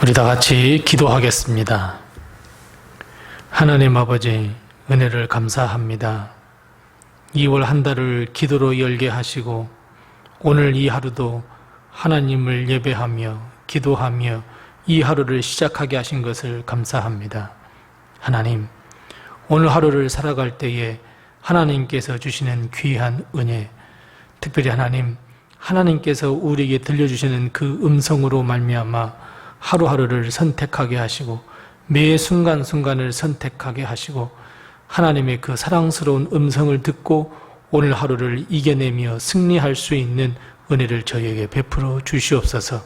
우리 다 같이 기도하겠습니다. 하나님 아버지, 은혜를 감사합니다. 2월 한 달을 기도로 열게 하시고 오늘 이 하루도 하나님을 예배하며 기도하며 이 하루를 시작하게 하신 것을 감사합니다. 하나님, 오늘 하루를 살아갈 때에 하나님께서 주시는 귀한 은혜, 특별히 하나님께서 우리에게 들려주시는 그 음성으로 말미암아 하루하루를 선택하게 하시고 매 순간순간을 선택하게 하시고 하나님의 그 사랑스러운 음성을 듣고 오늘 하루를 이겨내며 승리할 수 있는 은혜를 저희에게 베풀어 주시옵소서.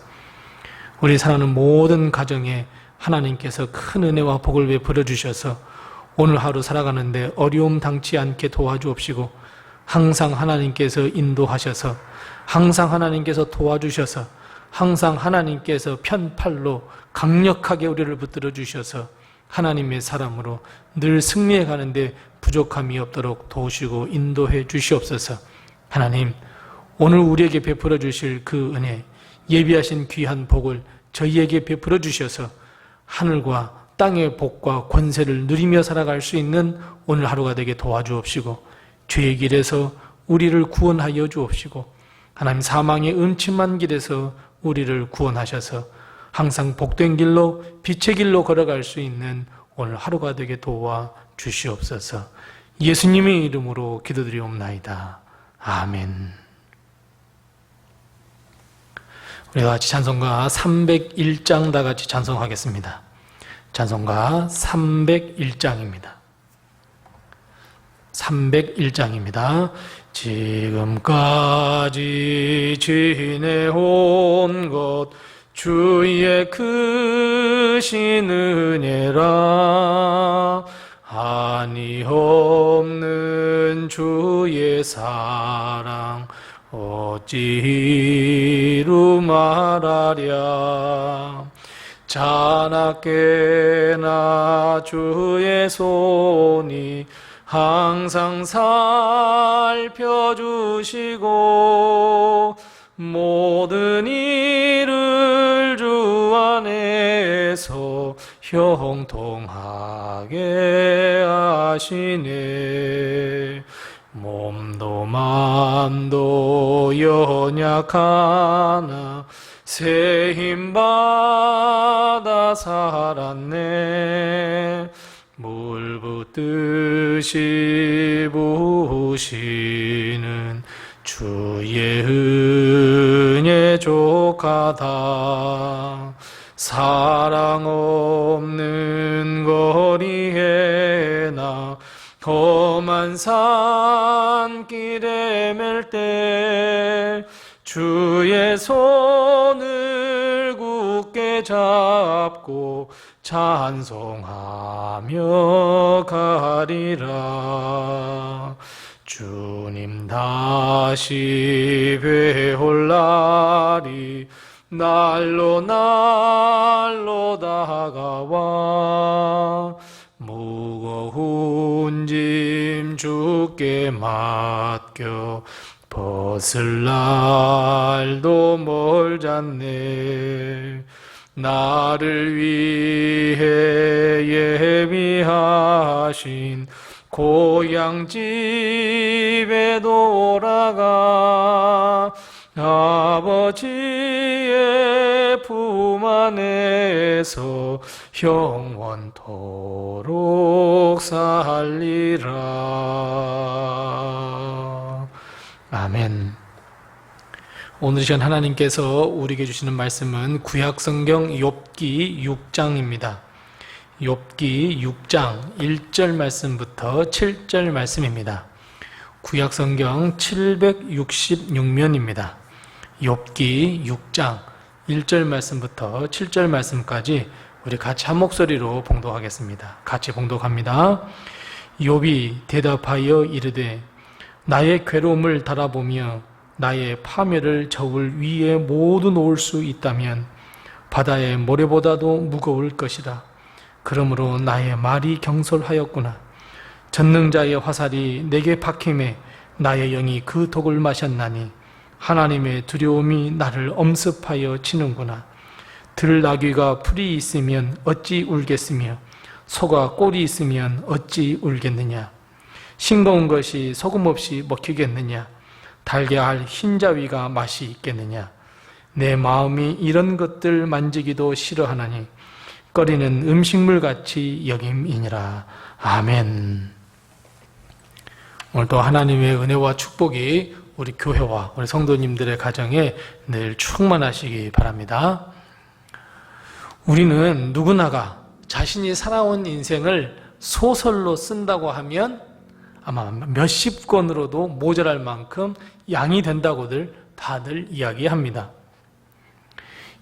우리 사랑하는 모든 가정에 하나님께서 큰 은혜와 복을 베풀어 주셔서 오늘 하루 살아가는데 어려움 당치 않게 도와주옵시고 항상 하나님께서 인도하셔서 항상 하나님께서 도와주셔서 항상 하나님께서 편팔로 강력하게 우리를 붙들어 주셔서 하나님의 사람으로 늘 승리해 가는데 부족함이 없도록 도우시고 인도해 주시옵소서. 하나님, 오늘 우리에게 베풀어 주실 그 은혜, 예비하신 귀한 복을 저희에게 베풀어 주셔서 하늘과 땅의 복과 권세를 누리며 살아갈 수 있는 오늘 하루가 되게 도와주옵시고 죄의 길에서 우리를 구원하여 주옵시고 하나님, 사망의 음침한 길에서 우리를 구원하셔서 항상 복된 길로 빛의 길로 걸어갈 수 있는 오늘 하루가 되게 도와 주시옵소서. 예수님의 이름으로 기도드리옵나이다. 아멘. 우리 다 같이 찬송가 301장 다 같이 찬송하겠습니다. 찬송가 301장입니다. 301장입니다. 지금까지 지내온 것 주의 크신 은혜라 한이 없는 주의 사랑 어찌 이루 말하랴. 자나깨나 주의 손이 항상 살펴주시고 모든 일을 주 안에서 형통하게 하시네. 몸도 마음도 연약하나 새 힘 받아 살았네. 물 붓듯이 부으시는 주의 은혜 족하다. 사랑 없는 거리에 나 험한 산길에 맬 때 주의 손을 굳게 잡고 찬송하며 가리라. 주님 다시 뵈올 날이 날로 다가와 무거운 짐 주께 맡겨 벗을 날도 멀잖네. 나를 위해 예비하신 고향집에 돌아가 아버지의 품 안에서 영원토록 살리라. 아멘. 오늘 이 시간 하나님께서 우리에게 주시는 말씀은 구약성경 욥기 6장입니다. 욥기 6장 1절 말씀부터 7절 말씀입니다. 구약성경 766면입니다. 욥기 6장 1절 말씀부터 7절 말씀까지 우리 같이 한 목소리로 봉독하겠습니다. 같이 봉독합니다. 욥이 대답하여 이르되 나의 괴로움을 달아보며 나의 파멸을 저울 위에 모두 놓을 수 있다면 바다의 모래보다도 무거울 것이라. 그러므로 나의 말이 경솔하였구나. 전능자의 화살이 내게 박힘에 나의 영이 그 독을 마셨나니 하나님의 두려움이 나를 엄습하여 치는구나. 들나귀가 풀이 있으면 어찌 울겠으며 소가 꼴이 있으면 어찌 울겠느냐. 싱거운 것이 소금 없이 먹히겠느냐. 달걀 흰자위가 맛이 있겠느냐. 내 마음이 이런 것들 만지기도 싫어하나니 꺼리는 음식물같이 여김이니라. 아멘. 오늘도 하나님의 은혜와 축복이 우리 교회와 우리 성도님들의 가정에 늘 충만하시기 바랍니다. 우리는 누구나가 자신이 살아온 인생을 소설로 쓴다고 하면 아마 몇십 권으로도 모자랄 만큼 양이 된다고들 다들 이야기합니다.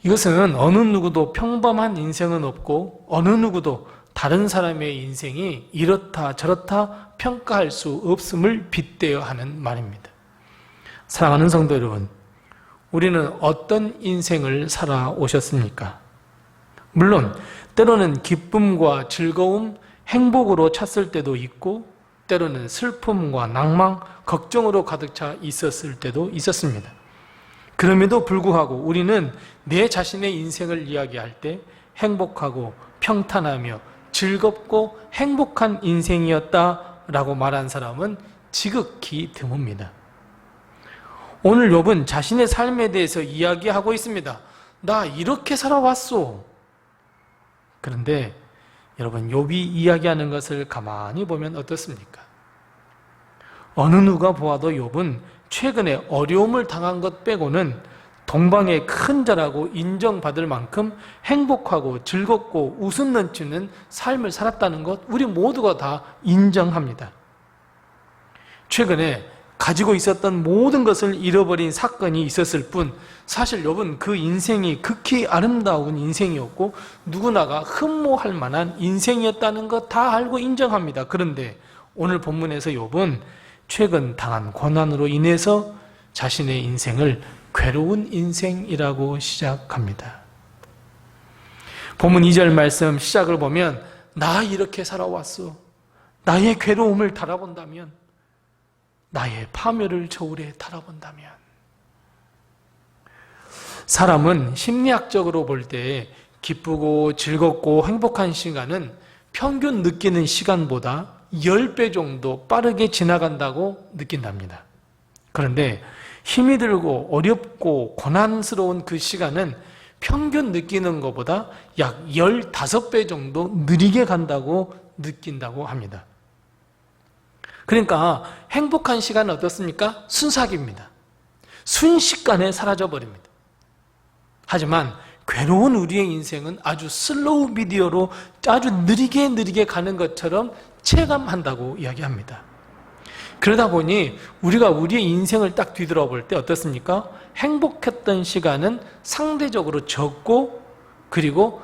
이것은 어느 누구도 평범한 인생은 없고 어느 누구도 다른 사람의 인생이 이렇다 저렇다 평가할 수 없음을 빗대어 하는 말입니다. 사랑하는 성도 여러분, 우리는 어떤 인생을 살아오셨습니까? 물론 때로는 기쁨과 즐거움, 행복으로 찼을 때도 있고 때로는 슬픔과 낭망, 걱정으로 가득 차 있었을 때도 있었습니다. 그럼에도 불구하고 우리는 내 자신의 인생을 이야기할 때 행복하고 평탄하며 즐겁고 행복한 인생이었다라고 말한 사람은 지극히 드뭅니다. 오늘 욥은 자신의 삶에 대해서 이야기하고 있습니다. 나 이렇게 살아왔소. 그런데 여러분, 욥이 이야기하는 것을 가만히 보면 어떻습니까? 어느 누가 보아도 욥은 최근에 어려움을 당한 것 빼고는 동방의 큰 자라고 인정받을 만큼 행복하고 즐겁고 웃음 넘치는 삶을 살았다는 것 우리 모두가 다 인정합니다. 최근에 가지고 있었던 모든 것을 잃어버린 사건이 있었을 뿐 사실 욥은 그 인생이 극히 아름다운 인생이었고 누구나가 흠모할 만한 인생이었다는 것 다 알고 인정합니다. 그런데 오늘 본문에서 욥은 최근 당한 고난으로 인해서 자신의 인생을 괴로운 인생이라고 시작합니다. 본문 2절 말씀 시작을 보면 나 이렇게 살아왔어. 나의 괴로움을 달아본다면, 나의 파멸을 저울에 달아본다면. 사람은 심리학적으로 볼 때 기쁘고 즐겁고 행복한 시간은 평균 느끼는 시간보다 10배 정도 빠르게 지나간다고 느낀답니다. 그런데 힘이 들고 어렵고 고난스러운 그 시간은 평균 느끼는 것보다 약 15배 정도 느리게 간다고 느낀다고 합니다. 그러니까 행복한 시간은 어떻습니까? 순삭입니다. 순식간에 사라져버립니다. 하지만 괴로운 우리의 인생은 아주 슬로우 비디오로 아주 느리게 가는 것처럼 체감한다고 이야기합니다. 그러다 보니 우리가 우리의 인생을 딱 뒤돌아볼 때 어떻습니까? 행복했던 시간은 상대적으로 적고 그리고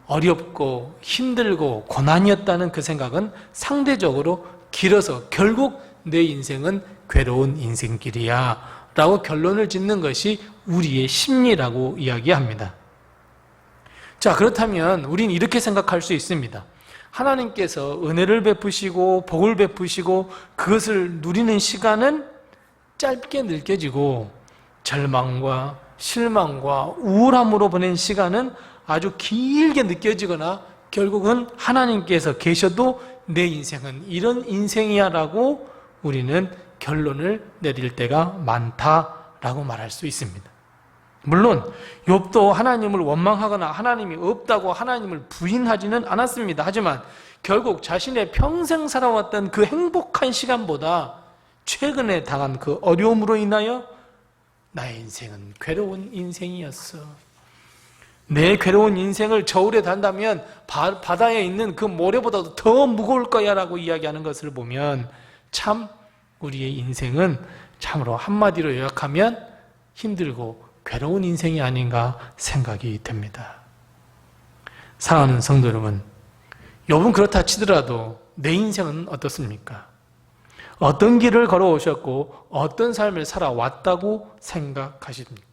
어렵고 힘들고 고난이었다는 그 생각은 상대적으로 길어서 결국 내 인생은 괴로운 인생길이야 라고 결론을 짓는 것이 우리의 심리라고 이야기합니다. 자, 그렇다면 우리는 이렇게 생각할 수 있습니다. 하나님께서 은혜를 베푸시고 복을 베푸시고 그것을 누리는 시간은 짧게 느껴지고 절망과 실망과 우울함으로 보낸 시간은 아주 길게 느껴지거나 결국은 하나님께서 계셔도 내 인생은 이런 인생이야 라고 우리는 결론을 내릴 때가 많다라고 말할 수 있습니다. 물론 욥도 하나님을 원망하거나 하나님이 없다고 하나님을 부인하지는 않았습니다. 하지만 결국 자신의 평생 살아왔던 그 행복한 시간보다 최근에 당한 그 어려움으로 인하여 나의 인생은 괴로운 인생이었어. 내 괴로운 인생을 저울에 단다면 바다에 있는 그 모래보다도 더 무거울 거야 라고 이야기하는 것을 보면 참 우리의 인생은 참으로 한마디로 요약하면 힘들고 괴로운 인생이 아닌가 생각이 듭니다. 사랑하는 성도 여러분, 욥은 그렇다 치더라도 내 인생은 어떻습니까? 어떤 길을 걸어오셨고 어떤 삶을 살아왔다고 생각하십니까?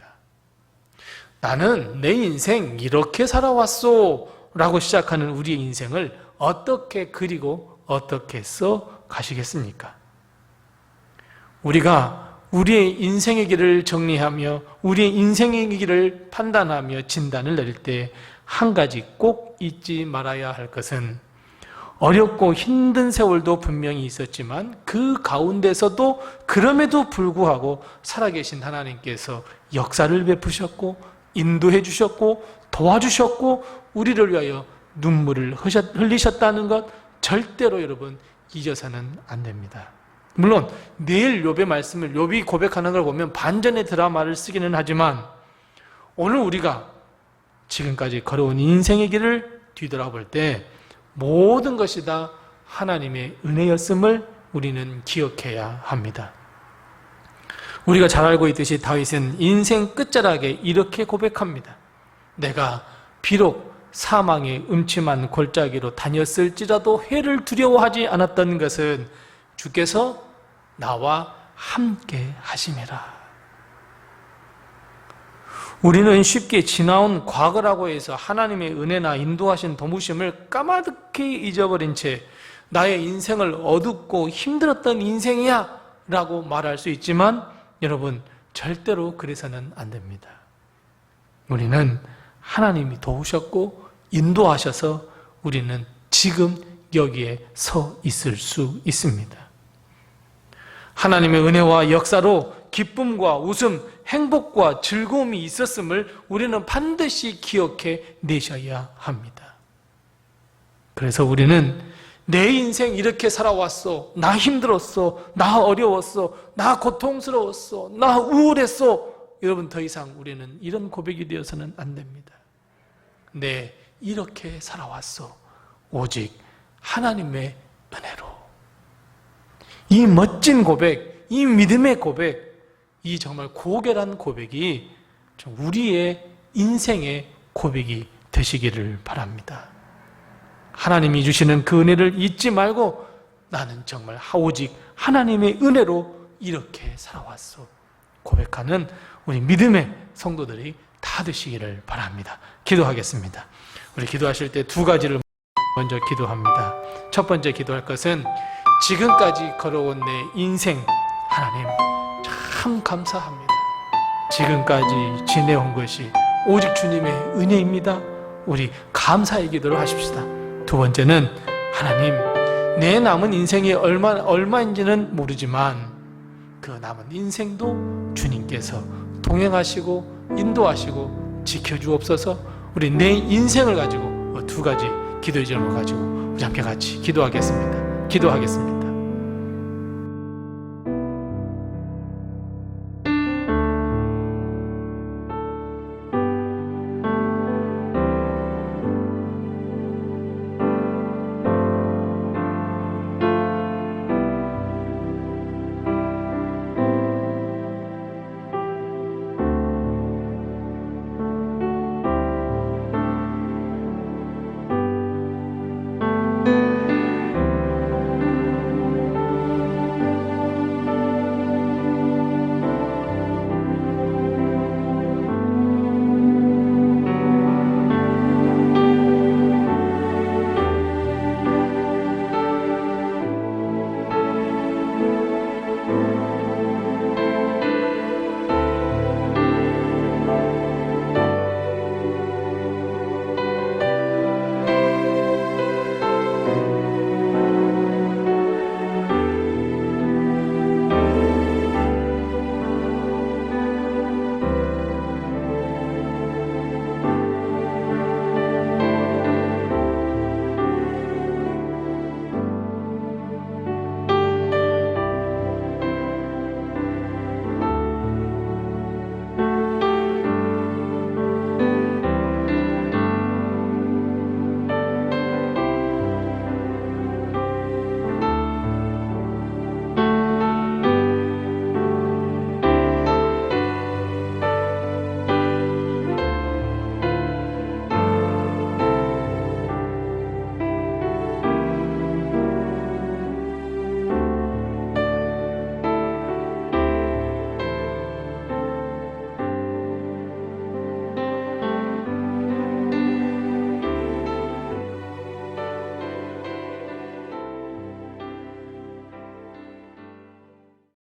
나는 내 인생 이렇게 살아왔소 라고 시작하는 우리의 인생을 어떻게 그리고 어떻게 써 가시겠습니까? 우리가 우리의 인생의 길을 정리하며 우리의 인생의 길을 판단하며 진단을 내릴 때 한 가지 꼭 잊지 말아야 할 것은 어렵고 힘든 세월도 분명히 있었지만 그 가운데서도 그럼에도 불구하고 살아계신 하나님께서 역사를 베푸셨고 인도해 주셨고 도와주셨고 우리를 위하여 눈물을 흘리셨다는 것 절대로 여러분 잊어서는 안 됩니다. 물론 내일 욥의 말씀을 욥이 고백하는 걸 보면 반전의 드라마를 쓰기는 하지만 오늘 우리가 지금까지 걸어온 인생의 길을 뒤돌아볼 때 모든 것이 다 하나님의 은혜였음을 우리는 기억해야 합니다. 우리가 잘 알고 있듯이 다윗은 인생 끝자락에 이렇게 고백합니다. 내가 비록 사망의 음침한 골짜기로 다녔을지라도 해를 두려워하지 않았던 것은 주께서 나와 함께 하심이라. 우리는 쉽게 지나온 과거라고 해서 하나님의 은혜나 인도하신 도우심을 까마득히 잊어버린 채 나의 인생을 어둡고 힘들었던 인생이야 라고 말할 수 있지만 여러분 절대로 그래서는 안 됩니다. 우리는 하나님이 도우셨고 인도하셔서 우리는 지금 여기에 서 있을 수 있습니다. 하나님의 은혜와 역사로 기쁨과 웃음, 행복과 즐거움이 있었음을 우리는 반드시 기억해 내셔야 합니다. 그래서 우리는 내 인생 이렇게 살아왔어, 나 힘들었어, 나 어려웠어, 나 고통스러웠어, 나 우울했어, 여러분 더 이상 우리는 이런 고백이 되어서는 안 됩니다. 네, 이렇게 살아왔어, 오직 하나님의 은혜로. 이 멋진 고백, 이 믿음의 고백, 이 정말 고결한 고백이 우리의 인생의 고백이 되시기를 바랍니다. 하나님이 주시는 그 은혜를 잊지 말고 나는 정말 오직 하나님의 은혜로 이렇게 살아왔어 고백하는 우리 믿음의 성도들이 다 되시기를 바랍니다. 기도하겠습니다. 우리 기도하실 때 두 가지를 먼저 기도합니다. 첫 번째 기도할 것은 지금까지 걸어온 내 인생 하나님 참 감사합니다. 지금까지 지내온 것이 오직 주님의 은혜입니다. 우리 감사의 기도를 하십시다. 두 번째는 하나님 내 남은 인생이 얼마인지는 모르지만 그 남은 인생도 주님께서 동행하시고 인도하시고 지켜주옵소서. 우리 내 인생을 가지고 두 가지 기도의 제목을 가지고 우리 함께 같이 기도하겠습니다.